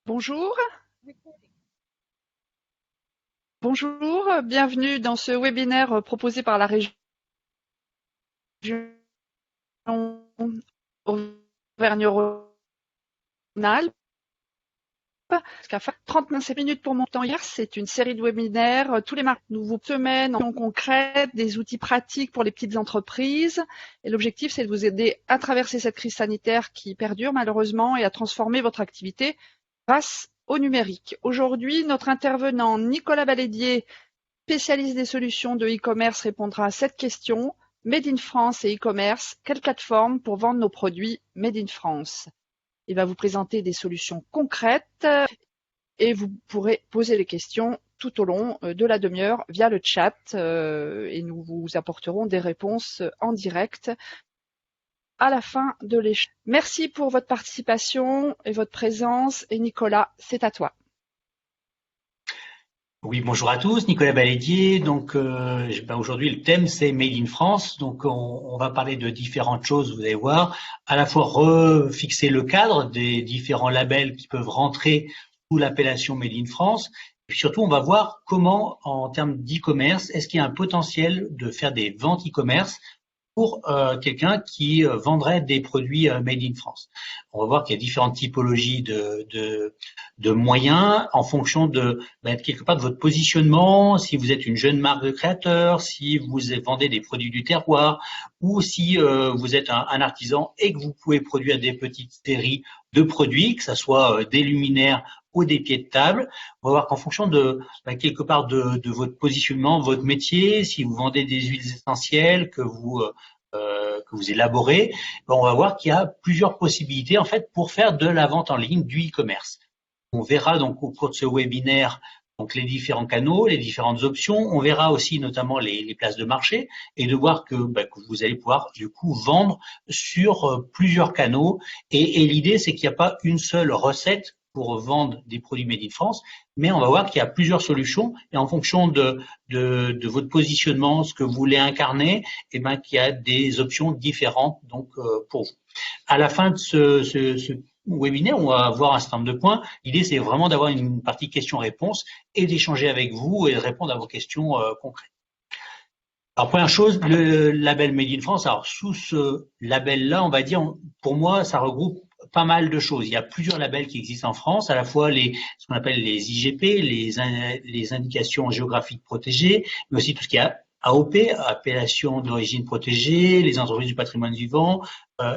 Bonjour, bonjour, bienvenue dans ce webinaire proposé par la région Auvergne-Rhône-Alpes. Parce qu'à 35 minutes pour mon temps hier, c'est une série de webinaires tous les mardis. Nous vous semaines en concrète, des outils pratiques pour les petites entreprises. Et l'objectif, c'est de vous aider à traverser cette crise sanitaire qui perdure malheureusement et à transformer votre activité grâce au numérique. Aujourd'hui, notre intervenant Nicolas Balédier, spécialiste des solutions de e-commerce, répondra à cette question. Made in France et e-commerce, quelle plateforme pour vendre nos produits Made in France? Il va vous présenter des solutions concrètes et vous pourrez poser les questions tout au long de la demi-heure via le chat et nous vous apporterons des réponses en direct à la fin de l'échange. Merci pour votre participation et votre présence et Nicolas, c'est à toi. Oui, bonjour à tous, Nicolas Balédier. Donc aujourd'hui le thème c'est Made in France. Donc on va parler de différentes choses, vous allez voir, à la fois refixer le cadre des différents labels qui peuvent rentrer sous l'appellation Made in France. Et puis surtout on va voir comment en termes d'e-commerce, est-ce qu'il y a un potentiel de faire des ventes e-commerce pour quelqu'un qui vendrait des produits made in France. On va voir qu'il y a différentes typologies de moyens en fonction de quelque part de votre positionnement, si vous êtes une jeune marque de créateur, si vous vendez des produits du terroir ou si vous êtes un artisan et que vous pouvez produire des petites séries de produits, que ce soit des luminaires ou des pieds de table. On va voir qu'en fonction de quelque part de votre positionnement, votre métier, si vous vendez des huiles essentielles que vous élaborez, on va voir qu'il y a plusieurs possibilités en fait pour faire de la vente en ligne, du e-commerce. On verra donc au cours de ce webinaire donc les différents canaux, les différentes options. On verra aussi notamment les places de marché et de voir que vous allez pouvoir du coup vendre sur plusieurs canaux. Et l'idée, c'est qu'il n'y a pas une seule recette pour vendre des produits Made in France, mais on va voir qu'il y a plusieurs solutions et en fonction de votre positionnement, ce que vous voulez incarner, qu'il y a des options différentes donc pour vous. À la fin de ce webinaire, on va voir un certain nombre de points. L'idée, c'est vraiment d'avoir une partie questions-réponses et d'échanger avec vous et de répondre à vos questions concrètes. Alors, première chose, le label Made in France. Alors, sous ce label-là, on va dire, pour moi, ça regroupe pas mal de choses. Il y a plusieurs labels qui existent en France, à la fois ce qu'on appelle les IGP, les indications géographiques protégées, mais aussi tout ce qui est AOP, appellation d'origine protégée, les entreprises du patrimoine vivant,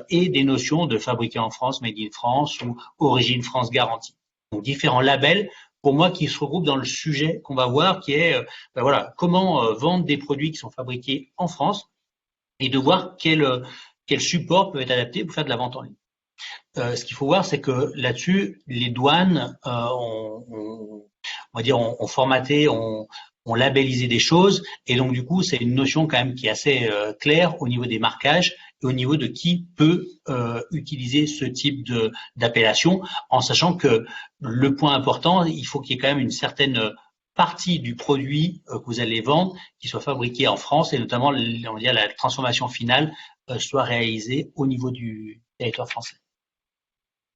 et des notions de fabriqué en France, Made in France ou origine France garantie. Donc différents labels pour moi qui se regroupent dans le sujet qu'on va voir, qui est comment vendre des produits qui sont fabriqués en France et de voir quel support peut être adapté pour faire de la vente en ligne. Ce qu'il faut voir, c'est que là-dessus, les douanes ont formaté, ont labellisé des choses, et donc du coup, c'est une notion quand même qui est assez claire au niveau des marquages et au niveau de qui peut utiliser ce type d'appellation, en sachant que le point important, il faut qu'il y ait quand même une certaine partie du produit que vous allez vendre qui soit fabriqué en France, et notamment, on va dire, la transformation finale soit réalisée au niveau du territoire français.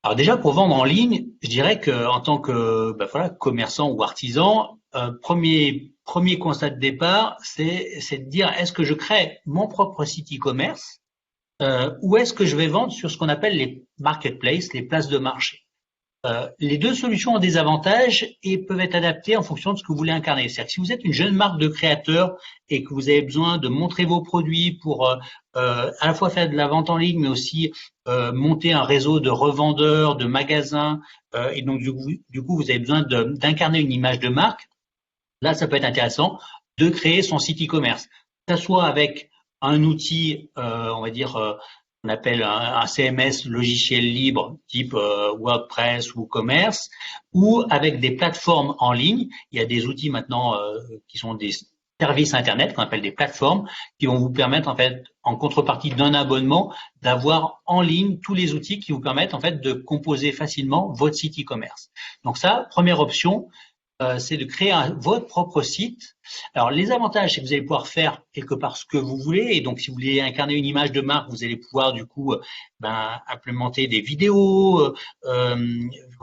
Alors déjà, pour vendre en ligne, je dirais que en tant que commerçant ou artisan, premier constat de départ, c'est de dire est-ce que je crée mon propre site e-commerce ou est-ce que je vais vendre sur ce qu'on appelle les marketplaces, les places de marché. Les deux solutions ont des avantages et peuvent être adaptées en fonction de ce que vous voulez incarner. C'est-à-dire que si vous êtes une jeune marque de créateur et que vous avez besoin de montrer vos produits pour à la fois faire de la vente en ligne, mais aussi monter un réseau de revendeurs, de magasins, et donc du coup vous avez besoin d'incarner une image de marque, là ça peut être intéressant de créer son site e-commerce. Que ce soit avec un outil, on va dire, on appelle un CMS logiciel libre type WordPress ou Commerce, ou avec des plateformes en ligne. Il y a des outils maintenant qui sont des services Internet qu'on appelle des plateformes qui vont vous permettre en fait, en contrepartie d'un abonnement, d'avoir en ligne tous les outils qui vous permettent en fait de composer facilement votre site e-commerce. Donc ça, première option, c'est de créer votre propre site. Alors, les avantages, c'est que vous allez pouvoir faire quelque part ce que vous voulez. Et donc, si vous voulez incarner une image de marque, vous allez pouvoir du coup implémenter des vidéos,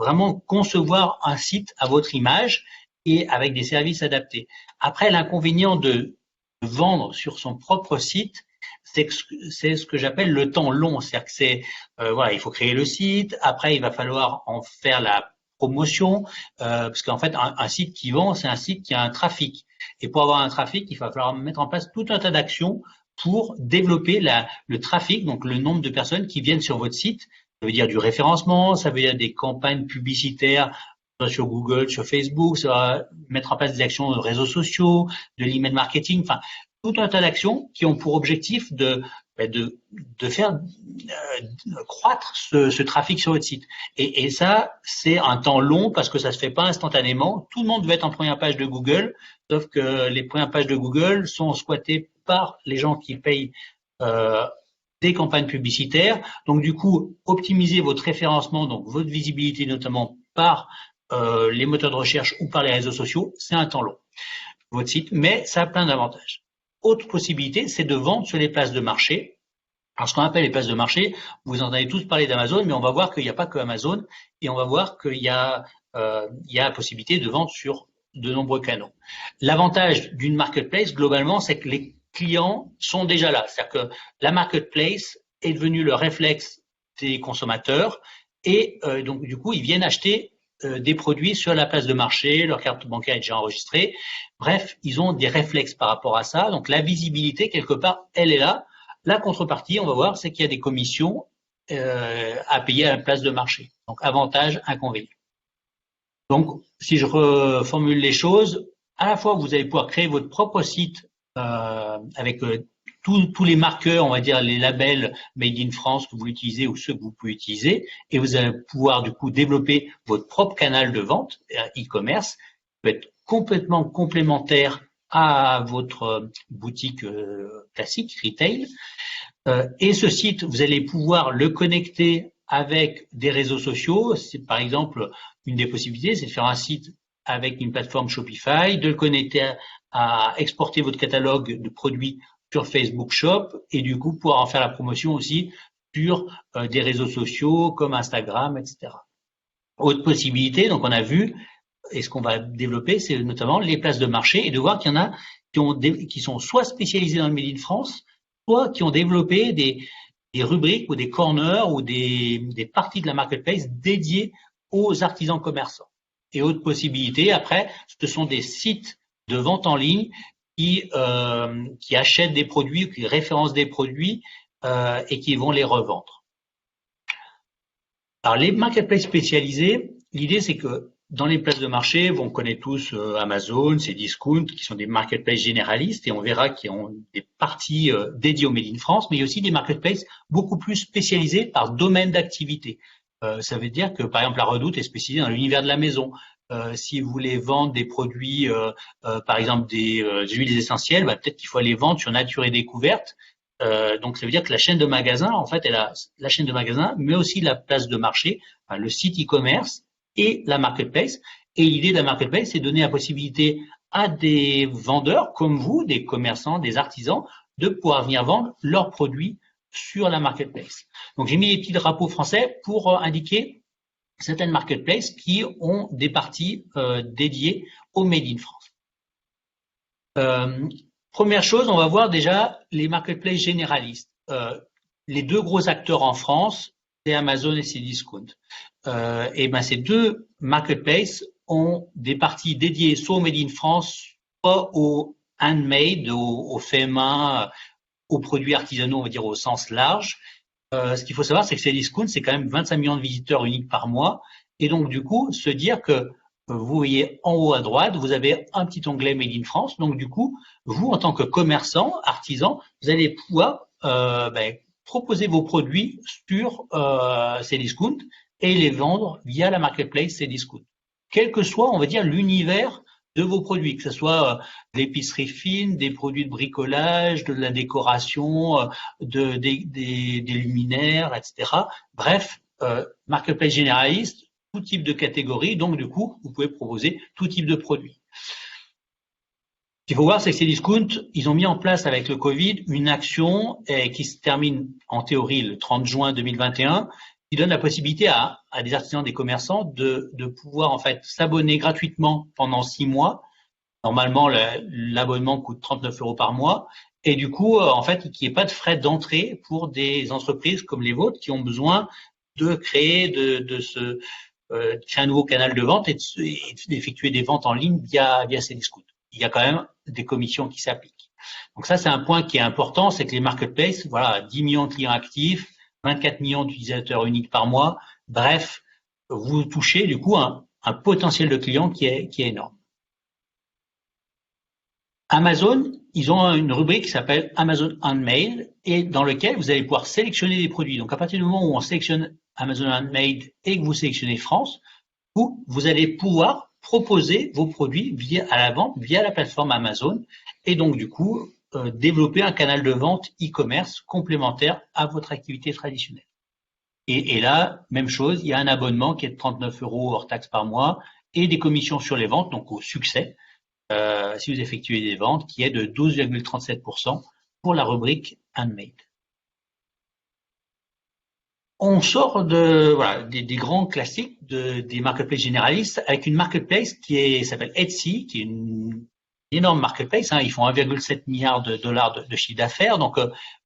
vraiment concevoir un site à votre image et avec des services adaptés. Après, l'inconvénient de vendre sur son propre site, c'est ce que j'appelle le temps long. C'est-à-dire que voilà, il faut créer le site. Après, il va falloir en faire la promotion, parce qu'en fait, un site qui vend, c'est un site qui a un trafic. Et pour avoir un trafic, il va falloir mettre en place tout un tas d'actions pour développer le trafic, donc le nombre de personnes qui viennent sur votre site. Ça veut dire du référencement, ça veut dire des campagnes publicitaires sur Google, sur Facebook, ça va mettre en place des actions de réseaux sociaux, de l'email marketing, enfin tout un tas d'actions qui ont pour objectif de faire croître ce trafic sur votre site. Et ça, c'est un temps long parce que ça se fait pas instantanément. Tout le monde veut être en première page de Google, sauf que les premières pages de Google sont squattées par les gens qui payent des campagnes publicitaires. Donc du coup, optimisez votre référencement, donc votre visibilité notamment par les moteurs de recherche ou par les réseaux sociaux, c'est un temps long, votre site, mais ça a plein d'avantages. Autre possibilité, c'est de vendre sur les places de marché. Alors, ce qu'on appelle les places de marché, vous en avez tous parlé d'Amazon, mais on va voir qu'il n'y a pas que Amazon, et on va voir qu'il y a la possibilité de vendre sur de nombreux canaux. L'avantage d'une marketplace, globalement, c'est que les clients sont déjà là. C'est-à-dire que la marketplace est devenue le réflexe des consommateurs, et donc, du coup, ils viennent acheter des produits sur la place de marché, leur carte bancaire est déjà enregistrée. Bref, ils ont des réflexes par rapport à ça. Donc, la visibilité, quelque part, elle est là. La contrepartie, on va voir, c'est qu'il y a des commissions à payer à la place de marché. Donc, avantage, inconvénient. Donc, si je reformule les choses, à la fois, vous allez pouvoir créer votre propre site avec tous les marqueurs, on va dire les labels Made in France que vous utilisez ou ceux que vous pouvez utiliser, et vous allez pouvoir du coup développer votre propre canal de vente e-commerce, qui peut être complètement complémentaire à votre boutique classique, retail. Et ce site, vous allez pouvoir le connecter avec des réseaux sociaux. C'est par exemple une des possibilités, c'est de faire un site avec une plateforme Shopify, de le connecter à exporter votre catalogue de produits sur Facebook Shop et du coup pouvoir en faire la promotion aussi sur des réseaux sociaux comme Instagram, etc. Autre possibilité, donc on a vu, et ce qu'on va développer, c'est notamment les places de marché et de voir qu'il y en a qui sont soit spécialisés dans le Made in France, soit qui ont développé des rubriques ou des corners ou des parties de la marketplace dédiées aux artisans commerçants. Et autre possibilité, après, ce sont des sites de vente en ligne qui achètent des produits, qui référencent des produits et qui vont les revendre. Alors, les marketplaces spécialisés, l'idée c'est que dans les places de marché, on connaît tous Amazon, Cdiscount, qui sont des marketplaces généralistes, et on verra qu'ils ont des parties dédiées au Made in France, mais il y a aussi des marketplaces beaucoup plus spécialisés par domaine d'activité. Ça veut dire que, par exemple, la Redoute est spécialisée dans l'univers de la maison. Si vous voulez vendre des produits, par exemple des huiles essentielles, peut-être qu'il faut aller vendre sur Nature et Découverte. Donc ça veut dire que la chaîne de magasins, en fait, elle a la chaîne de magasins, mais aussi la place de marché, le site e-commerce et la marketplace. Et l'idée de la marketplace, c'est de donner la possibilité à des vendeurs comme vous, des commerçants, des artisans, de pouvoir venir vendre leurs produits sur la marketplace. Donc j'ai mis les petits drapeaux français pour indiquer certaines marketplaces qui ont des parties dédiées au Made in France. Première chose, on va voir déjà les marketplaces généralistes. Les deux gros acteurs en France, c'est Amazon et Cdiscount. Et ces deux marketplaces ont des parties dédiées soit au Made in France, soit au handmade, au fait main, aux produits artisanaux, on va dire au sens large. Ce qu'il faut savoir, c'est que Cdiscount, c'est quand même 25 millions de visiteurs uniques par mois. Et donc, du coup, se dire que vous voyez en haut à droite, vous avez un petit onglet Made in France. Donc, du coup, vous, en tant que commerçant, artisan, vous allez pouvoir proposer vos produits sur Cdiscount et les vendre via la marketplace Cdiscount. Quel que soit, on va dire, l'univers de vos produits, que ce soit de l'épicerie fine, des produits de bricolage, de la décoration, des luminaires, etc. Bref, marketplace généraliste, tout type de catégorie, donc du coup, vous pouvez proposer tout type de produits. Ce qu'il faut voir, c'est que Cdiscount, ils ont mis en place avec le Covid une action qui se termine en théorie le 30 juin 2021, qui donne la possibilité à des artisans, des commerçants de pouvoir en fait s'abonner gratuitement pendant 6 mois. Normalement, l'abonnement coûte 39 euros par mois. Et du coup, en fait, qu'il n'y ait pas de frais d'entrée pour des entreprises comme les vôtres qui ont besoin de créer, créer un nouveau canal de vente et d'effectuer des ventes en ligne via Cdiscount. Il y a quand même des commissions qui s'appliquent. Donc ça, c'est un point qui est important, c'est que les marketplaces, voilà, 10 millions de clients actifs, 24 millions d'utilisateurs uniques par mois. Bref, vous touchez du coup un potentiel de clients qui est énorme. Amazon, ils ont une rubrique qui s'appelle Amazon Handmade et dans lequel vous allez pouvoir sélectionner des produits. Donc à partir du moment où on sélectionne Amazon Handmade et que vous sélectionnez France, vous allez pouvoir proposer vos produits à la vente via la plateforme Amazon et donc du coup développer un canal de vente e-commerce complémentaire à votre activité traditionnelle. Et là, même chose, il y a un abonnement qui est de 39 euros hors taxe par mois et des commissions sur les ventes, donc au succès, si vous effectuez des ventes, qui est de 12,37% pour la rubrique Handmade. On sort des grands classiques des marketplaces généralistes avec une marketplace qui s'appelle Etsy, qui est une énorme marketplace. Ils font 1,7 milliard de dollars de chiffre d'affaires, donc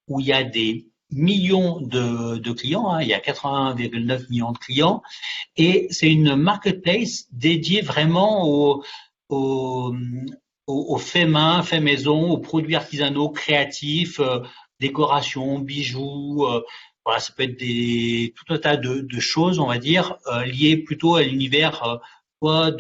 où il y a des millions de clients. Il y a 81,9 millions de clients, et c'est une marketplace dédiée vraiment aux faits main, faits maison, aux produits artisanaux, créatifs, décorations, bijoux. Voilà, ça peut être tout un tas de choses, on va dire, liées plutôt à l'univers soit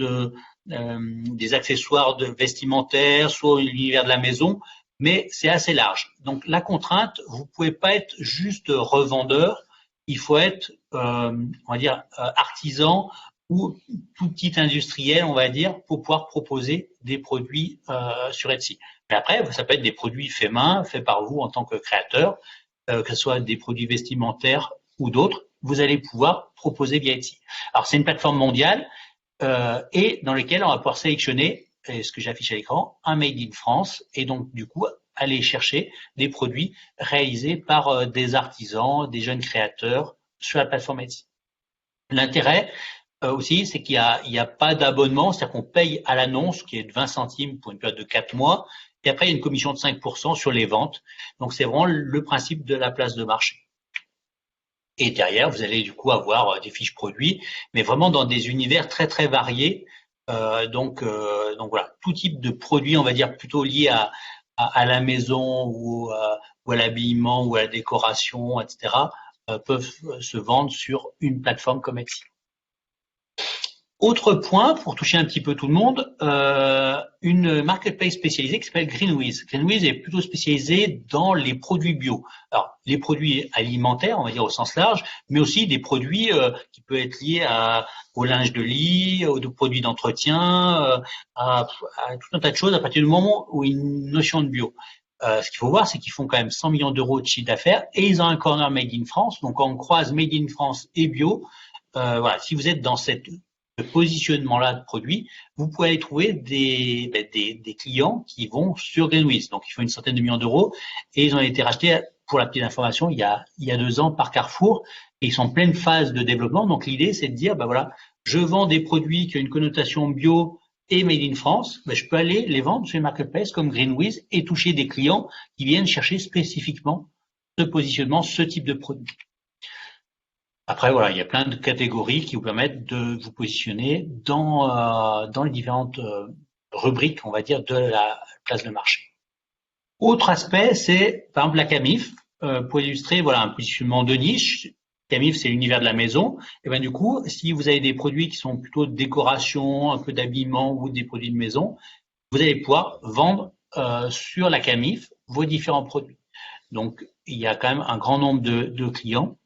des accessoires vestimentaires, soit l'univers de la maison, mais c'est assez large. Donc la contrainte, vous pouvez pas être juste revendeur, il faut être, on va dire, artisan ou tout petit industriel, on va dire, pour pouvoir proposer des produits sur Etsy. Mais après, ça peut être des produits faits main, faits par vous en tant que créateur, que ce soit des produits vestimentaires ou d'autres, vous allez pouvoir proposer via Etsy. Alors c'est une plateforme mondiale et dans laquelle on va pouvoir sélectionner, ce que j'affiche à l'écran, un Made in France et donc du coup aller chercher des produits réalisés par des artisans, des jeunes créateurs sur la plateforme Etsy. L'intérêt aussi, c'est qu'il y a pas d'abonnement, c'est-à-dire qu'on paye à l'annonce, qui est de 20 centimes pour une période de 4 mois, et après il y a une commission de 5% sur les ventes. Donc c'est vraiment le principe de la place de marché. Et derrière, vous allez du coup avoir des fiches produits, mais vraiment dans des univers très très variés. Donc voilà, tout type de produits, on va dire plutôt liés à la maison ou à l'habillement ou à la décoration, etc., peuvent se vendre sur une plateforme comme Etsy. Autre point, pour toucher un petit peu tout le monde, une marketplace spécialisée qui s'appelle Greenwiz. Greenwiz est plutôt spécialisée dans les produits bio. Alors, les produits alimentaires, on va dire au sens large, mais aussi des produits qui peuvent être liés au linge de lit, aux produits d'entretien, à tout un tas de choses à partir du moment où il y a une notion de bio. Ce qu'il faut voir, c'est qu'ils font quand même 100 millions d'euros de chiffre d'affaires et ils ont un corner Made in France. Donc, quand on croise Made in France et bio, voilà, si vous êtes dans ce positionnement-là de produits, vous pouvez aller trouver des clients qui vont sur Greenwiz. Donc, ils font une centaine de millions d'euros et ils ont été rachetés, pour la petite information, il y a 2 ans par Carrefour et ils sont en pleine phase de développement. Donc, l'idée, c'est de dire, voilà, je vends des produits qui ont une connotation bio et Made in France, je peux aller les vendre sur une marketplace comme Greenwiz et toucher des clients qui viennent chercher spécifiquement ce positionnement, ce type de produit. Après, voilà, il y a plein de catégories qui vous permettent de vous positionner dans les différentes rubriques, on va dire, de la place de marché. Autre aspect, c'est par exemple la Camif. Pour illustrer, voilà, un positionnement de niche. Camif, c'est l'univers de la maison. Et ben du coup, si vous avez des produits qui sont plutôt de décoration, un peu d'habillement ou des produits de maison, vous allez pouvoir vendre sur la Camif vos différents produits. Donc, il y a quand même un grand nombre de clients.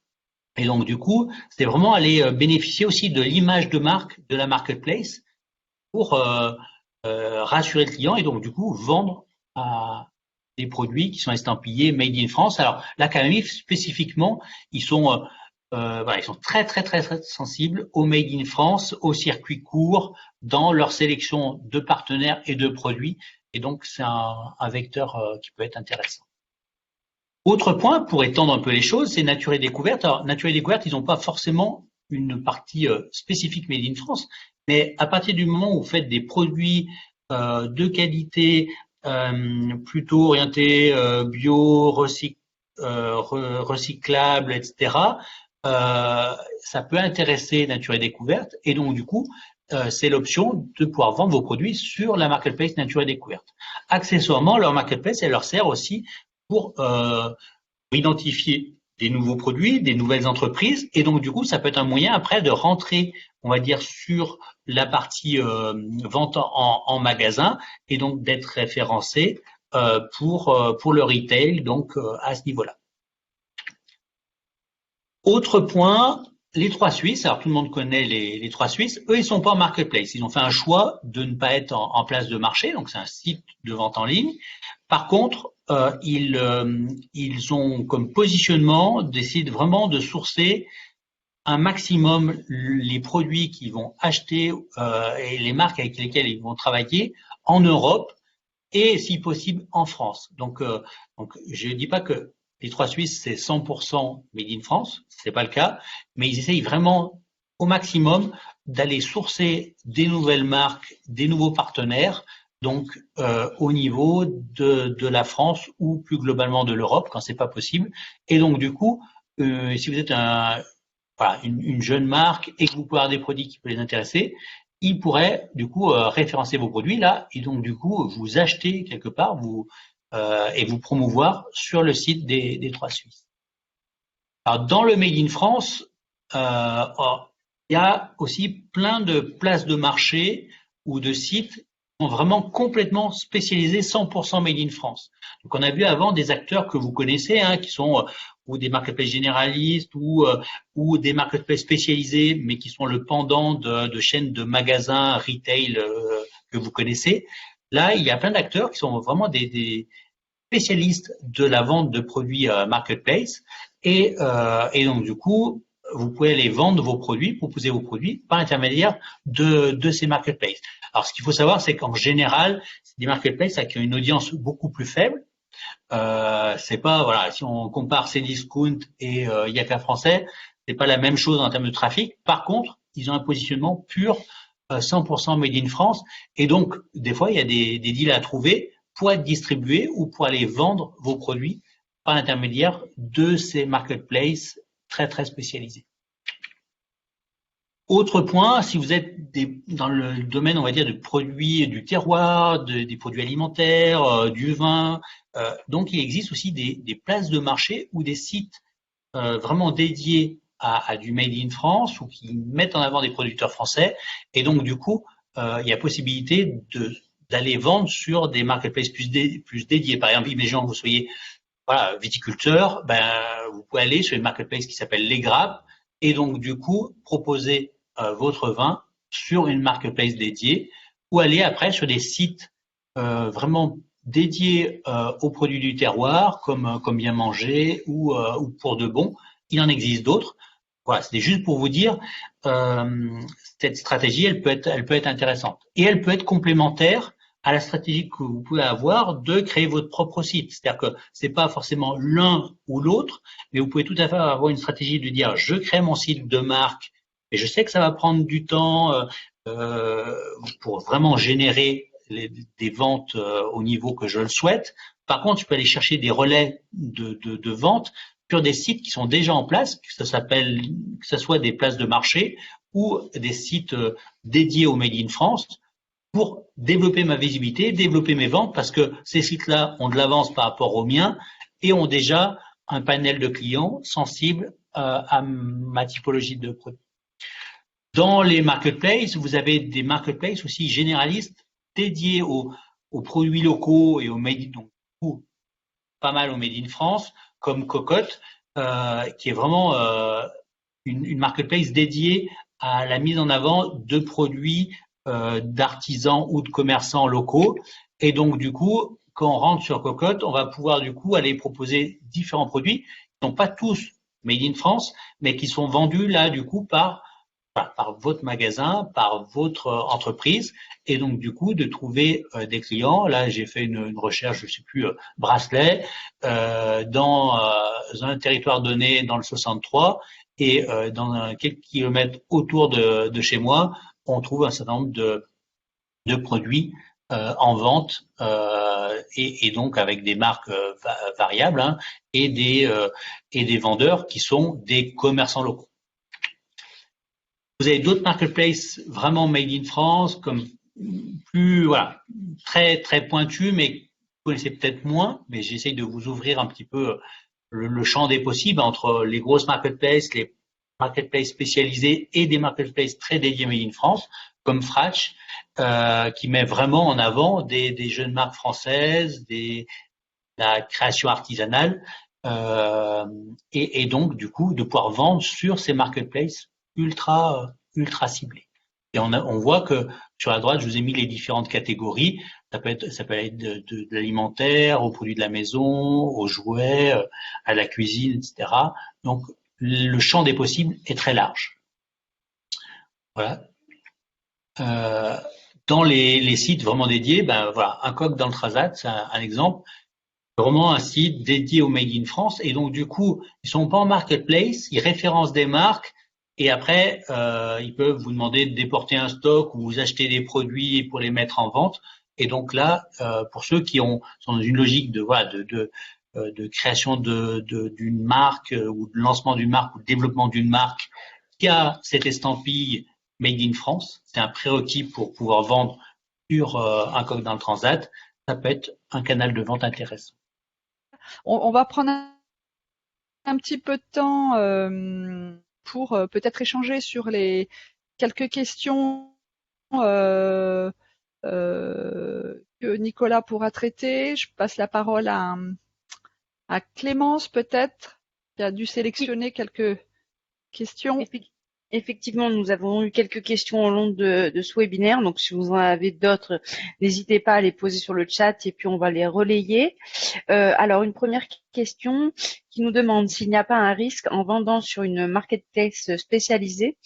Et donc, du coup, c'est vraiment aller bénéficier aussi de l'image de marque de la marketplace pour rassurer le client et donc, du coup, vendre des produits qui sont estampillés Made in France. Alors, la Camif, spécifiquement, ils sont très, très, très, très sensibles au Made in France, au circuit court, dans leur sélection de partenaires et de produits. Et donc, c'est un vecteur qui peut être intéressant. Autre point, pour étendre un peu les choses, c'est Nature et Découverte. Alors, Nature et Découverte, ils n'ont pas forcément une partie spécifique Made in France, mais à partir du moment où vous faites des produits de qualité plutôt orientés bio, recyclables, etc., ça peut intéresser Nature et Découverte, et donc du coup, c'est l'option de pouvoir vendre vos produits sur la marketplace Nature et Découverte. Accessoirement, leur marketplace, elle leur sert aussi pour identifier des nouveaux produits, des nouvelles entreprises, et donc du coup, ça peut être un moyen après de rentrer, on va dire, sur la partie vente en magasin, et donc d'être référencé pour le retail, donc à ce niveau-là. Autre point, les trois Suisses. Alors tout le monde connaît les trois Suisses. Eux, ils sont pas en marketplace. Ils ont fait un choix de ne pas être en place de marché. Donc c'est un site de vente en ligne. Par contre, ils ont comme positionnement décidé vraiment de sourcer un maximum les produits qu'ils vont acheter et les marques avec lesquelles ils vont travailler en Europe et si possible en France. Donc je ne dis pas que les trois Suisses c'est 100% made in France, c'est pas le cas, mais ils essayent vraiment au maximum d'aller sourcer des nouvelles marques, des nouveaux partenaires, donc au niveau de la France ou plus globalement de l'Europe quand c'est pas possible. Et donc du coup, si vous êtes une jeune marque et que vous pouvez avoir des produits qui peuvent les intéresser, ils pourraient du coup référencer vos produits là et donc du coup vous acheter quelque part et vous promouvoir sur le site des trois Suisses. Alors dans le Made in France, il y a aussi plein de places de marché ou de sites qui sont vraiment complètement spécialisés 100% Made in France. Donc on a vu avant des acteurs que vous connaissez, qui sont ou des marketplaces généralistes ou des marketplaces spécialisés, mais qui sont le pendant de chaînes de magasins retail que vous connaissez. Là, il y a plein d'acteurs qui sont vraiment des spécialistes de la vente de produits marketplace et donc du coup, vous pouvez aller vendre vos produits, proposer vos produits par l'intermédiaire de ces marketplaces. Alors, ce qu'il faut savoir, c'est qu'en général, c'est des marketplaces qui ont une audience beaucoup plus faible. C'est pas si on compare Cdiscount et Yaka français, c'est pas la même chose en termes de trafic. Par contre, ils ont un positionnement pur 100% made in France et donc des fois il y a des deals à trouver pour être distribués ou pour aller vendre vos produits par l'intermédiaire de ces marketplaces très très spécialisés. Autre point, si vous êtes dans le domaine, on va dire, de produits du terroir, des produits alimentaires, du vin, donc il existe aussi des places de marché ou des sites vraiment dédiés à du Made in France ou qui mettent en avant des producteurs français. Et donc, du coup, il y a possibilité d'aller vendre sur des marketplaces plus dédiés. Par exemple, imaginons que vous soyez viticulteur, vous pouvez aller sur une marketplace qui s'appelle Les Grappes et donc, du coup, proposer votre vin sur une marketplace dédiée ou aller après sur des sites vraiment dédiés aux produits du terroir comme Bien Manger ou Pour de Bon. Il en existe d'autres. Voilà, c'était juste pour vous dire cette stratégie, elle peut être intéressante et elle peut être complémentaire à la stratégie que vous pouvez avoir de créer votre propre site. C'est-à-dire que c'est pas forcément l'un ou l'autre, mais vous pouvez tout à fait avoir une stratégie de dire je crée mon site de marque et je sais que ça va prendre du temps pour vraiment générer des ventes au niveau que je le souhaite. Par contre, je peux aller chercher des relais de vente sur des sites qui sont déjà en place, que ce soit des places de marché ou des sites dédiés au Made in France pour développer ma visibilité, développer mes ventes parce que ces sites-là ont de l'avance par rapport aux miens et ont déjà un panel de clients sensibles à ma typologie de produits. Dans les marketplaces, vous avez des marketplaces aussi généralistes dédiés aux produits locaux et au Made in, donc pas mal au Made in France, comme Cocotte, qui est vraiment une marketplace dédiée à la mise en avant de produits d'artisans ou de commerçants locaux. Et donc, du coup, quand on rentre sur Cocotte, on va pouvoir, du coup, aller proposer différents produits qui ne sont pas tous Made in France, mais qui sont vendus, là, du coup, par par votre magasin, par votre entreprise, et donc du coup de trouver des clients. Là, j'ai fait une recherche, je sais plus, bracelet, dans un territoire donné dans le 63, et dans quelques kilomètres autour de chez moi, on trouve un certain nombre de produits en vente, et donc avec des marques variables, hein, et des vendeurs qui sont des commerçants locaux. Vous avez d'autres marketplaces vraiment made in France, comme plus, voilà, très très pointus, mais que vous connaissez peut-être moins. Mais j'essaye de vous ouvrir un petit peu le champ des possibles entre les grosses marketplaces, les marketplaces spécialisés et des marketplaces très dédiés made in France, comme Fratch, qui met vraiment en avant des jeunes marques françaises, la création artisanale, et donc du coup de pouvoir vendre sur ces marketplaces ultra ciblés. Et on voit que sur la droite, je vous ai mis les différentes catégories. Ça peut être de l'alimentaire, aux produits de la maison, aux jouets, à la cuisine, etc. Donc le champ des possibles est très large. Voilà. Dans les sites vraiment dédiés, ben voilà, un coq dans le Transat, c'est un exemple. Vraiment un site dédié au Made in France, et donc du coup, ils sont pas en marketplace, ils référencent des marques, et après, ils peuvent vous demander de déporter un stock ou vous acheter des produits pour les mettre en vente. Et donc là, pour ceux qui sont dans une logique de création d'une marque, ou de lancement d'une marque, ou de développement d'une marque qui a cette estampille Made in France, c'est un prérequis pour pouvoir vendre sur un coq dans le Transat, ça peut être un canal de vente intéressant. On va prendre un petit peu de temps pour peut-être échanger sur les quelques questions que Nicolas pourra traiter. Je passe la parole à Clémence peut-être, qui a dû sélectionner quelques questions. Effectivement, nous avons eu quelques questions au long de ce webinaire. Donc, si vous en avez d'autres, n'hésitez pas à les poser sur le chat et puis on va les relayer. Alors, une première question qui nous demande s'il n'y a pas un risque en vendant sur une marketplace spécialisée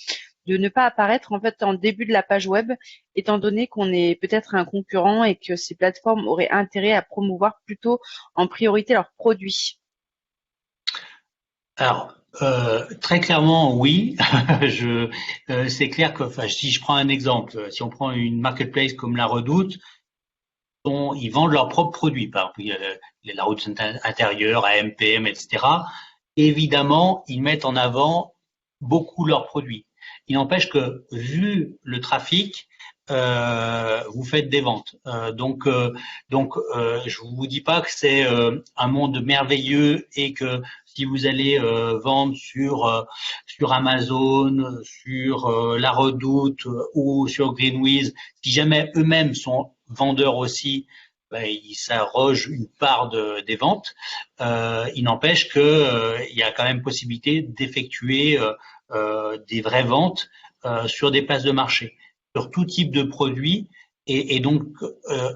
de ne pas apparaître en fait en début de la page web, étant donné qu'on est peut-être un concurrent et que ces plateformes auraient intérêt à promouvoir plutôt en priorité leurs produits. Alors, très clairement, oui. C'est clair que, enfin, si je prends un exemple, si on prend une marketplace comme La Redoute, ils vendent leurs propres produits. Par exemple, il y a La Redoute intérieure, AMPM, etc. Évidemment, ils mettent en avant beaucoup leurs produits. Il n'empêche que, vu le trafic, vous faites des ventes. Donc, je vous dis pas que c'est un monde merveilleux et que si vous allez vendre sur Amazon, sur La Redoute ou sur Greenwiz, si jamais eux-mêmes sont vendeurs aussi, ben, ils s'arrogent une part des ventes. Il n'empêche que il y a quand même possibilité d'effectuer des vraies ventes sur des places de marché, sur tout type de produits, et donc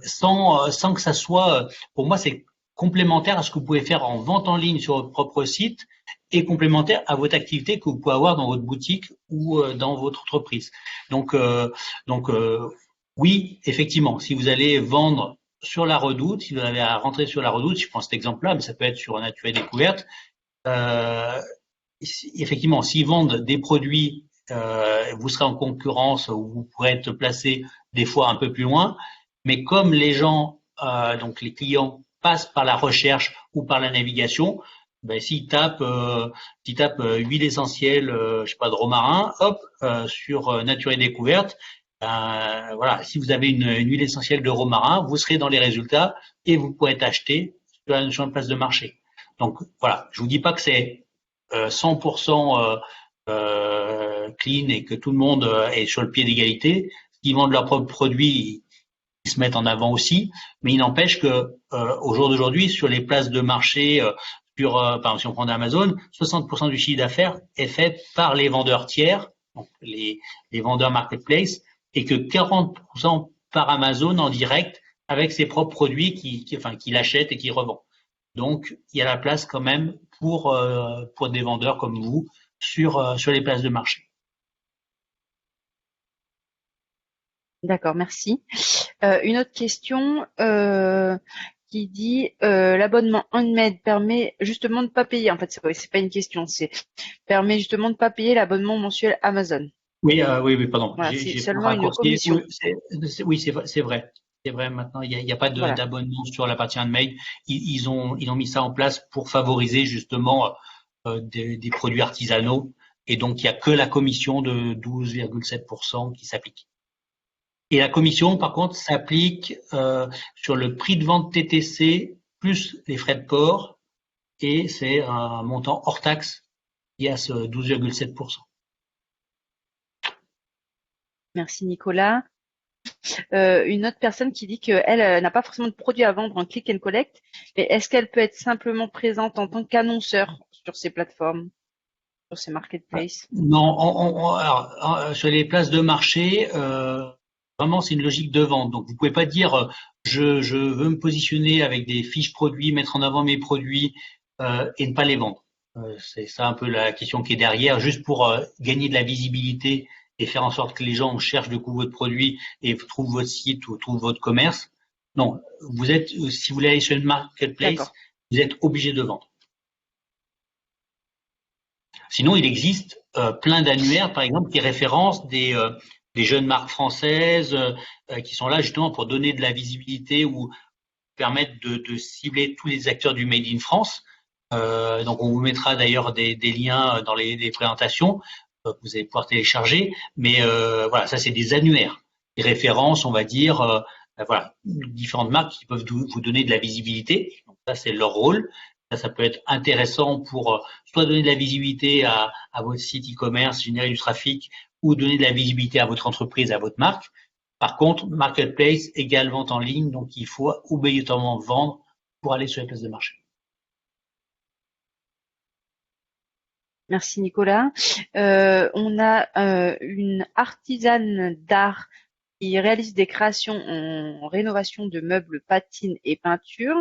sans que ça soit, pour moi, c'est complémentaire à ce que vous pouvez faire en vente en ligne sur votre propre site, et complémentaire à votre activité que vous pouvez avoir dans votre boutique ou dans votre entreprise. Donc oui, effectivement, si vous allez vendre sur La Redoute, si vous avez à rentrer sur La Redoute, je prends cet exemple-là, mais ça peut être sur Nature et Découverte, effectivement, s'ils vendent des produits, vous serez en concurrence, ou vous pourrez être placé des fois un peu plus loin, mais comme les gens, donc les clients, passent par la recherche ou par la navigation, ben, s'ils tapent huile essentielle, je sais pas, de romarin, hop, sur Nature et Découverte, voilà, si vous avez une huile essentielle de romarin, vous serez dans les résultats et vous pourrez être acheté sur une place de marché. Donc voilà, je vous dis pas que c'est 100% clean et que tout le monde est sur le pied d'égalité. S'ils vendent leurs propres produits, ils se mettent en avant aussi, mais il n'empêche que au jour d'aujourd'hui, sur les places de marché, par exemple, si on prend Amazon, 60% du chiffre d'affaires est fait par les vendeurs tiers, donc les vendeurs marketplace, et que 40% par Amazon en direct avec ses propres produits qu'il achète et qu'il revend. Donc, il y a la place quand même pour des vendeurs comme vous sur les places de marché. D'accord, merci. Une autre question qui dit l'abonnement Handmade permet justement de pas payer. En fait, c'est pas une question, c'est permet justement de pas payer l'abonnement mensuel Amazon. Oui, oui, pardon, Voilà, c'est j'ai pas seulement une raccourci. commission. Oui, oui, c'est vrai. C'est vrai, maintenant, il y a pas Voilà. d'abonnement sur la partie handmade. Ils ont mis ça en place pour favoriser justement des produits artisanaux. Et donc, il y a que la commission de 12,7% qui s'applique. Et la commission, par contre, s'applique sur le prix de vente TTC plus les frais de port. Et c'est un montant hors taxe qui a ce 12,7%. Merci Nicolas. Une autre personne qui dit qu'elle n'a pas forcément de produit à vendre en click and collect, mais est-ce qu'elle peut être simplement présente en tant qu'annonceur sur ces plateformes, sur ces marketplaces? Non, alors, sur les places de marché, vraiment c'est une logique de vente. Donc vous pouvez pas dire je veux me positionner avec des fiches produits, mettre en avant mes produits et ne pas les vendre. C'est ça un peu la question qui est derrière, juste pour gagner de la visibilité et faire en sorte que les gens cherchent du coup votre produit et trouvent votre site ou trouvent votre commerce. Non, vous êtes si vous voulez aller sur une marketplace, D'accord. vous êtes obligé de vendre. Sinon, il existe plein d'annuaires, par exemple, qui référencent des jeunes marques françaises qui sont là justement pour donner de la visibilité ou permettre de cibler tous les acteurs du Made in France. Donc, on vous mettra d'ailleurs des liens dans les présentations que vous allez pouvoir télécharger. Mais voilà, ça, c'est des annuaires, des références, on va dire, voilà, différentes marques qui peuvent vous donner de la visibilité. Donc, ça, c'est leur rôle. Ça peut être intéressant pour soit donner de la visibilité à votre site e-commerce, générer du trafic, ou donner de la visibilité à votre entreprise, à votre marque. Par contre, marketplace égale vente en ligne, donc il faut obligatoirement vendre pour aller sur les places de marché. Merci Nicolas. On a une artisane d'art qui réalise des créations en rénovation de meubles, patines et peintures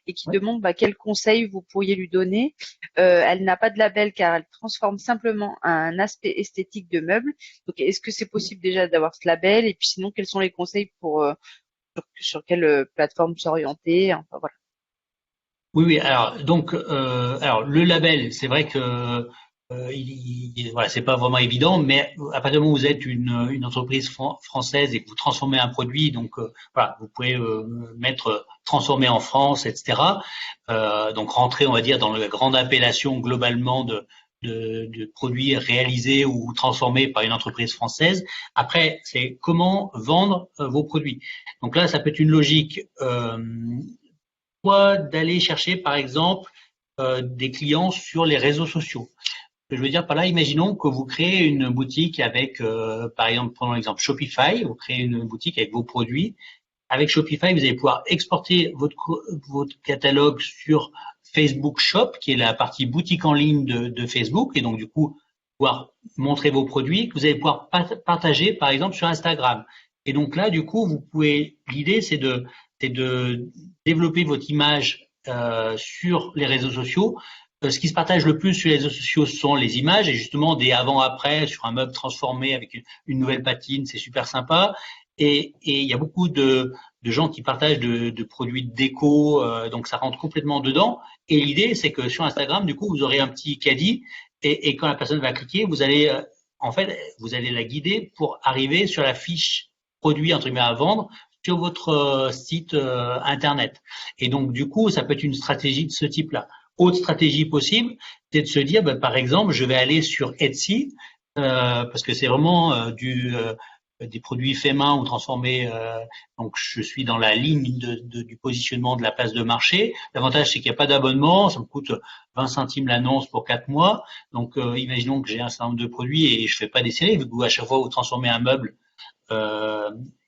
et qui Ouais. demande quels conseils vous pourriez lui donner. Elle n'a pas de label car elle transforme simplement un aspect esthétique de meubles. Donc, est-ce que c'est possible déjà d'avoir ce label? Et puis sinon, quels sont les conseils pour sur quelle plateforme s'orienter? Enfin, voilà. Oui, oui. Alors, donc, alors le label, c'est vrai que voilà, c'est pas vraiment évident, mais à partir du moment où vous êtes une entreprise française et que vous transformez un produit, donc voilà, vous pouvez mettre transformé en France, etc. Donc rentrer, on va dire, dans la grande appellation globalement de produits réalisés ou transformés par une entreprise française. Après, c'est comment vendre vos produits. Donc là, ça peut être une logique soit d'aller chercher, par exemple, des clients sur les réseaux sociaux. Ce que je veux dire par là, imaginons que vous créez une boutique avec, par exemple, prenons l'exemple Shopify, vous créez une boutique avec vos produits. Avec Shopify, vous allez pouvoir exporter votre catalogue sur Facebook Shop, qui est la partie boutique en ligne de Facebook, et donc du coup, pouvoir montrer vos produits que vous allez pouvoir partager, par exemple, sur Instagram. Et donc là, du coup, vous pouvez, l'idée, c'est de développer votre image sur les réseaux sociaux. Ce qui se partage le plus sur les réseaux sociaux sont les images et justement des avant-après sur un meuble transformé avec une nouvelle patine, c'est super sympa. Et il y a beaucoup de gens qui partagent de produits de déco, donc ça rentre complètement dedans. Et l'idée, c'est que sur Instagram, du coup, vous aurez un petit caddie et quand la personne va cliquer, vous allez en fait, vous allez la guider pour arriver sur la fiche produit entre guillemets à vendre sur votre site internet. Et donc, du coup, ça peut être une stratégie de ce type-là. Autre stratégie possible, c'est de se dire, par exemple, je vais aller sur Etsy, parce que c'est vraiment des produits faits main ou transformés. Donc, je suis dans la ligne du positionnement de la place de marché. L'avantage, c'est qu'il n'y a pas d'abonnement. Ça me coûte 20 centimes l'annonce pour 4 mois. Donc, imaginons que j'ai un certain nombre de produits et je fais pas des séries. Vu que à chaque fois, vous transformez un meuble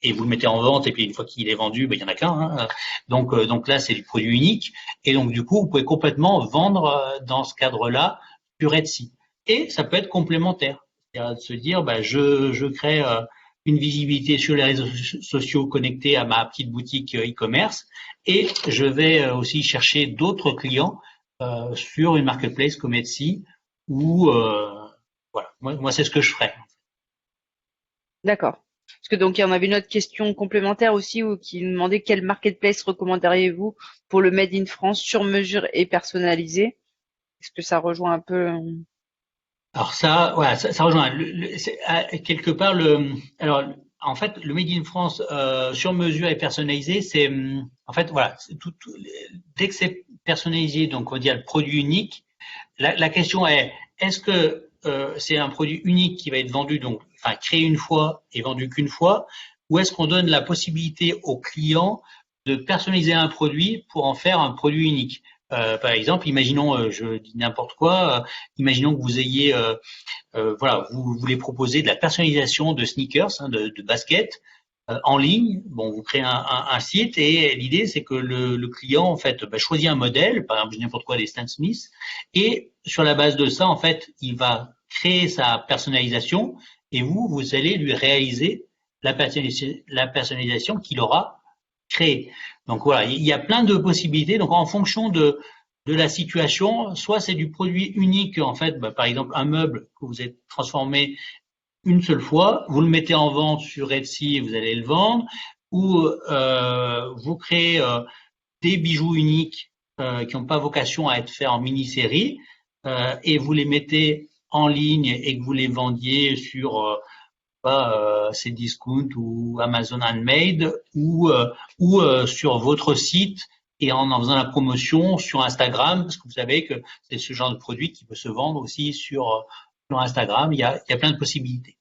et vous le mettez en vente et puis une fois qu'il est vendu, il y en a qu'un. Hein. Donc là, c'est du produit unique. Et donc, du coup, vous pouvez complètement vendre dans ce cadre-là sur Etsy. Et ça peut être complémentaire. C'est-à-dire de se dire, je crée une visibilité sur les réseaux sociaux connectés à ma petite boutique e-commerce et je vais aussi chercher d'autres clients sur une marketplace comme Etsy ou voilà. Moi c'est ce que je ferais. D'accord. Parce que donc, on avait une autre question complémentaire aussi qui nous demandait quel marketplace recommanderiez-vous pour le Made in France sur mesure et personnalisé? Est-ce que ça rejoint un peu? Alors ça, voilà, ça rejoint. Quelque part, alors en fait, le Made in France sur mesure et personnalisé, c'est en fait voilà, dès que c'est personnalisé, donc on va dire le produit unique. La question est-ce que c'est un produit unique qui va être vendu, donc enfin créé une fois et vendu qu'une fois, ou est-ce qu'on donne la possibilité au client de personnaliser un produit pour en faire un produit unique? Par exemple, imaginons, je dis n'importe quoi, imaginons que vous ayez, voilà, vous voulez proposer de la personnalisation de sneakers, hein, de baskets en ligne. Bon, vous créez un site et l'idée c'est que le client en fait choisit un modèle, par exemple n'importe quoi des Stan Smith, et sur la base de ça en fait il va créer sa personnalisation et vous allez lui réaliser la personnalisation qu'il aura créée. Donc voilà, il y a plein de possibilités. Donc en fonction de la situation, soit c'est du produit unique en fait, par exemple un meuble que vous êtes transformé une seule fois, vous le mettez en vente sur Etsy et vous allez le vendre, ou vous créez des bijoux uniques qui n'ont pas vocation à être faits en mini-série et vous les mettez en ligne et que vous les vendiez sur Cdiscount ou Amazon Handmade ou sur votre site et en faisant la promotion sur Instagram, parce que vous savez que c'est ce genre de produit qui peut se vendre aussi sur Instagram. Il y a plein de possibilités.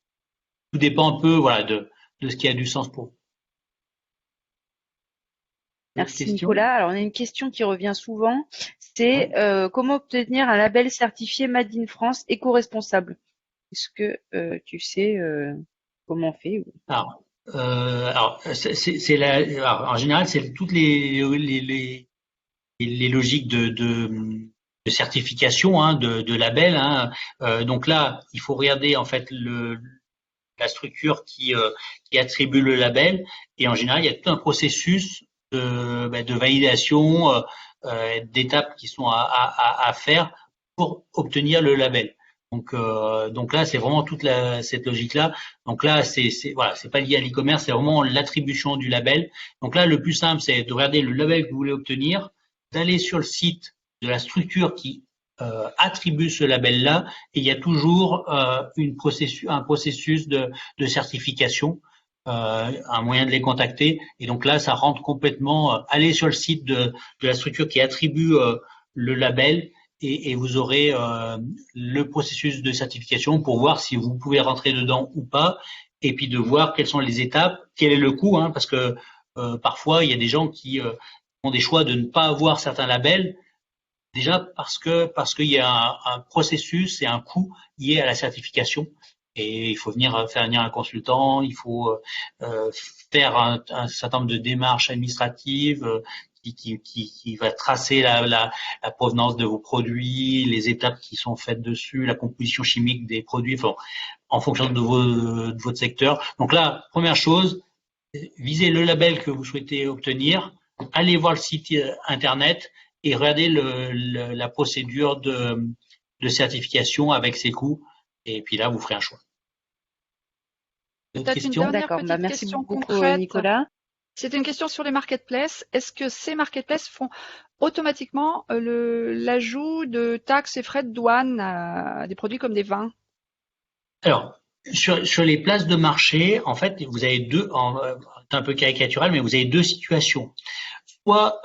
Tout dépend un peu voilà, de ce qui a du sens pour vous. Merci Nicolas. Alors on a une question qui revient souvent, c'est comment obtenir un label certifié Made in France éco-responsable? Est-ce que tu sais comment on fait? Alors, en général, c'est toutes les logiques de certification, hein, de label. Hein. Donc là, il faut regarder en fait la structure qui attribue le label. Et en général, il y a tout un processus de validation, d'étapes qui sont à faire pour obtenir le label. Donc là, c'est vraiment toute cette logique-là. Donc là, voilà, c'est pas lié à l'e-commerce, c'est vraiment l'attribution du label. Donc là, le plus simple, c'est de regarder le label que vous voulez obtenir, d'aller sur le site de la structure qui attribue ce label-là, et il y a toujours un processus de certification, un moyen de les contacter. Et donc là, ça rentre complètement. Allez sur le site de la structure qui attribue le label. Et vous aurez le processus de certification pour voir si vous pouvez rentrer dedans ou pas, et puis de voir quelles sont les étapes, quel est le coût, hein, parce que parfois il y a des gens qui font des choix de ne pas avoir certains labels, déjà parce qu'il y a un processus et un coût lié à la certification, et il faut faire venir un consultant, il faut faire un certain nombre de démarches administratives. Qui va tracer la provenance de vos produits, les étapes qui sont faites dessus, la composition chimique des produits, enfin, en fonction de votre secteur. Donc là, première chose, visez le label que vous souhaitez obtenir, allez voir le site internet et regardez la procédure de certification avec ses coûts, et puis là, vous ferez un choix. D'autres questions? D'accord, merci beaucoup Nicolas. C'est une question sur les marketplaces. Est-ce que ces marketplaces font automatiquement l'ajout de taxes et frais de douane à des produits comme des vins? Alors, sur les places de marché, en fait, vous avez c'est un peu caricatural, mais vous avez deux situations. Soit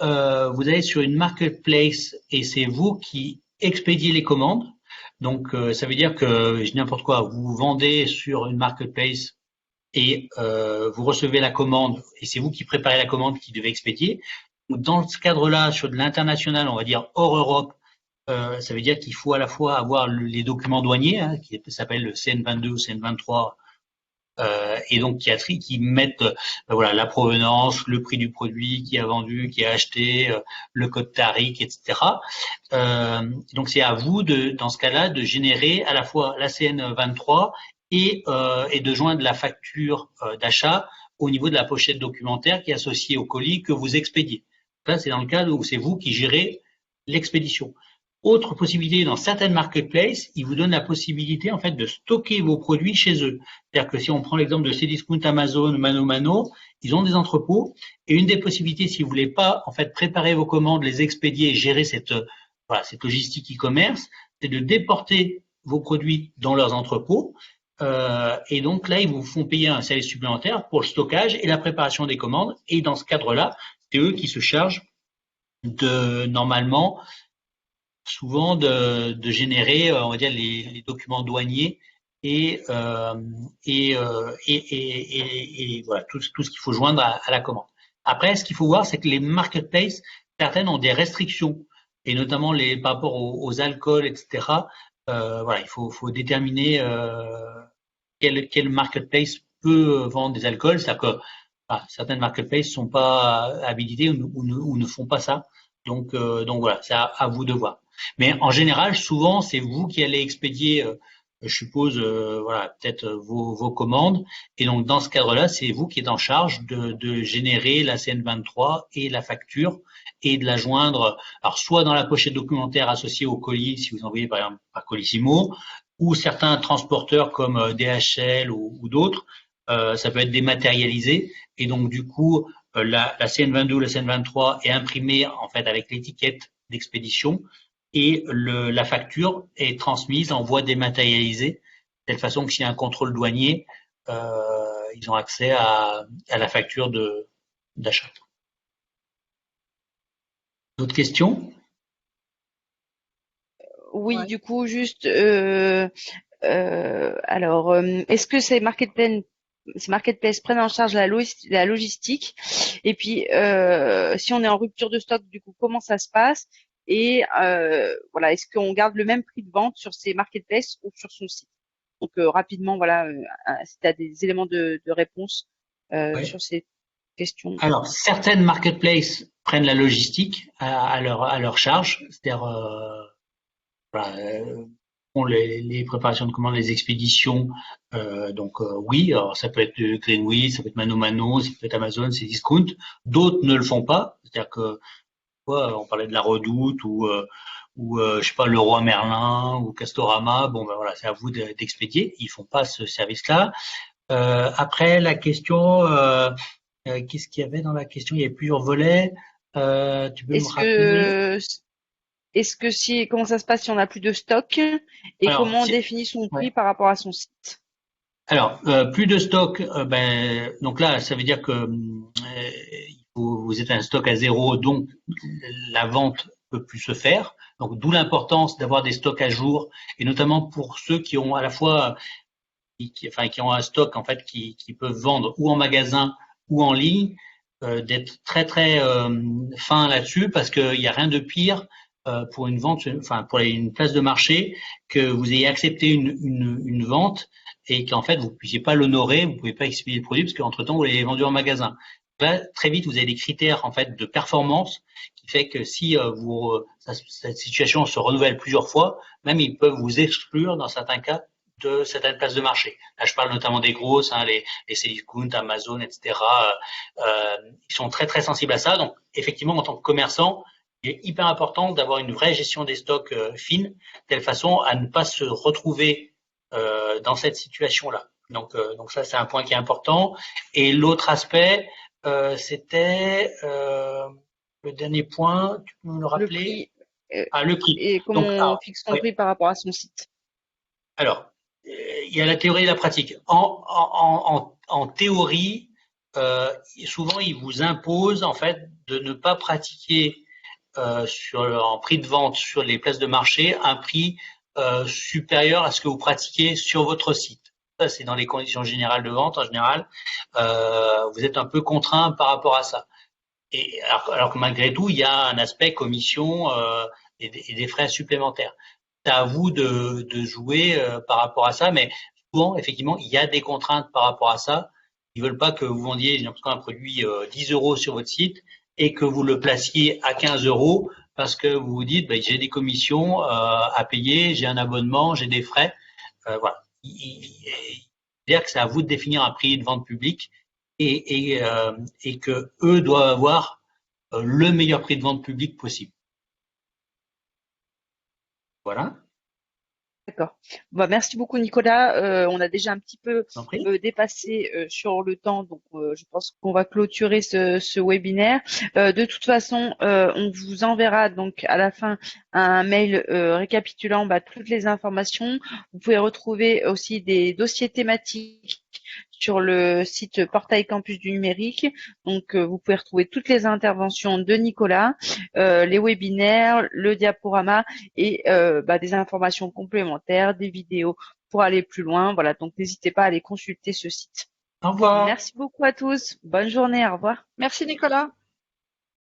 vous allez sur une marketplace et c'est vous qui expédiez les commandes. Donc, ça veut dire que, je dis n'importe quoi, vous vendez sur une marketplace et vous recevez la commande et c'est vous qui préparez la commande qui devez expédier. Dans ce cadre-là, sur de l'international, on va dire hors Europe, ça veut dire qu'il faut à la fois avoir les documents douaniers, hein, qui s'appellent le CN22 ou CN23, et donc qui mettent voilà la provenance, le prix du produit qui a vendu, qui a acheté, le code tarique, etc. Donc c'est à vous dans ce cas-là de générer à la fois la CN23 et de joindre la facture d'achat au niveau de la pochette documentaire qui est associée au colis que vous expédiez. Ça, c'est dans le cas où c'est vous qui gérez l'expédition. Autre possibilité, dans certaines marketplaces, ils vous donnent la possibilité en fait de stocker vos produits chez eux. C'est-à-dire que si on prend l'exemple de Cdiscount, Amazon, Mano, ils ont des entrepôts et une des possibilités, si vous voulez pas en fait préparer vos commandes, les expédier et gérer cette logistique e-commerce, c'est de déporter vos produits dans leurs entrepôts. Et donc là, ils vous font payer un service supplémentaire pour le stockage et la préparation des commandes. Et dans ce cadre-là, c'est eux qui se chargent normalement souvent de générer, on va dire, les documents douaniers et voilà tout ce qu'il faut joindre à la commande. Après, ce qu'il faut voir, c'est que les marketplaces, certaines ont des restrictions et notamment par rapport aux alcools, etc. Voilà, il faut déterminer quel marketplace peut vendre des alcools. C'est-à-dire que certaines marketplaces sont pas habilitées ou ne font pas ça. Donc voilà, c'est à vous de voir. Mais en général, souvent, c'est vous qui allez expédier, je suppose, voilà, peut-être vos commandes. Et donc, dans ce cadre-là, c'est vous qui êtes en charge de générer la CN23 et la facture et de la joindre, alors soit dans la pochette documentaire associée au colis, si vous envoyez par exemple par Colissimo, ou certains transporteurs comme DHL ou d'autres, ça peut être dématérialisé. Et donc, du coup, la CN22 ou la CN23 est imprimée en fait avec l'étiquette d'expédition et la facture est transmise en voie dématérialisée, de telle façon que s'il y a un contrôle douanier, ils ont accès à la facture d'achat. D'autres questions? Oui, Ouais. du coup, juste, alors, est-ce que ces marketplaces prennent en charge la logistique? Et puis, si on est en rupture de stock, du coup, comment ça se passe? Et voilà, est-ce qu'on garde le même prix de vente sur ces marketplaces ou sur son site? Donc, rapidement, voilà, si tu as des éléments de réponse Oui. sur ces questions. Alors, certaines marketplaces prennent la logistique à leur charge, c'est-à-dire voilà, font les préparations de commandes, les expéditions. Donc oui, alors ça peut être Greenwich, ça peut être Mano, ça peut être Amazon, c'est Discount. D'autres ne le font pas, c'est-à-dire que on parlait de la Redoute ou je sais pas Leroy Merlin ou Castorama. Bon ben voilà, c'est à vous d'expédier. Ils font pas ce service-là. Après la question, qu'est-ce qu'il y avait dans la question? Il y avait plusieurs volets. Tu peux me Est-ce rappeler? que comment ça se passe si on n'a plus de stock et Alors, comment on définit son ouais. prix par rapport à son site? Alors, plus de stock, donc là, ça veut dire que vous êtes un stock à zéro, donc la vente peut plus se faire. Donc, d'où l'importance d'avoir des stocks à jour, et notamment pour ceux qui ont à la fois, qui ont un stock en fait, qui peuvent vendre ou en magasin ou en ligne, d'être très très fin là-dessus, parce qu'il n'y a rien de pire pour une vente, enfin pour une place de marché, que vous ayez accepté une vente et qu'en fait vous puissiez pas l'honorer, vous pouvez pas expédier le produit parce qu'entre temps vous l'avez vendu en magasin. Là, très vite, vous avez des critères en fait de performance qui fait que si cette situation se renouvelle plusieurs fois, même ils peuvent vous exclure dans certains cas de certaines places de marché. Là, je parle notamment des grosses, les Cdiscount, Amazon, etc. Ils sont très très sensibles à ça. Donc, effectivement, en tant que commerçant, il est hyper important d'avoir une vraie gestion des stocks fine, de telle façon à ne pas se retrouver dans cette situation-là. Donc ça, c'est un point qui est important. Et l'autre aspect, c'était le dernier point. Tu peux me le rappeler? Le prix, Le prix. et comment Donc, on fixe son ouais. prix par rapport à son site? Alors, il y a la théorie et la pratique. En théorie, souvent, ils vous imposent en fait de ne pas pratiquer en prix de vente sur les places de marché un prix supérieur à ce que vous pratiquez sur votre site. Ça, c'est dans les conditions générales de vente en général. Vous êtes un peu contraint par rapport à ça. Et alors que malgré tout, il y a un aspect commission et des frais supplémentaires. C'est à vous de jouer par rapport à ça, mais souvent, effectivement, il y a des contraintes par rapport à ça. Ils veulent pas que vous vendiez un produit 10 euros sur votre site et que vous le placiez à 15 euros parce que vous vous dites, j'ai des commissions à payer, j'ai un abonnement, j'ai des frais. Voilà. C'est-à-dire que c'est à vous de définir un prix de vente publique et que eux doivent avoir le meilleur prix de vente public possible. Voilà, D'accord. Bah, merci beaucoup Nicolas. On a déjà un petit peu j'en prie. dépassé sur le temps, donc je pense qu'on va clôturer ce webinaire. De toute façon, on vous enverra donc à la fin un mail récapitulant toutes les informations. Vous pouvez retrouver aussi des dossiers thématiques sur le site Portail Campus du numérique. Donc, vous pouvez retrouver toutes les interventions de Nicolas, les webinaires, le diaporama et des informations complémentaires, des vidéos pour aller plus loin. Voilà, donc n'hésitez pas à aller consulter ce site. Au revoir. Merci beaucoup à tous. Bonne journée. Au revoir. Merci Nicolas.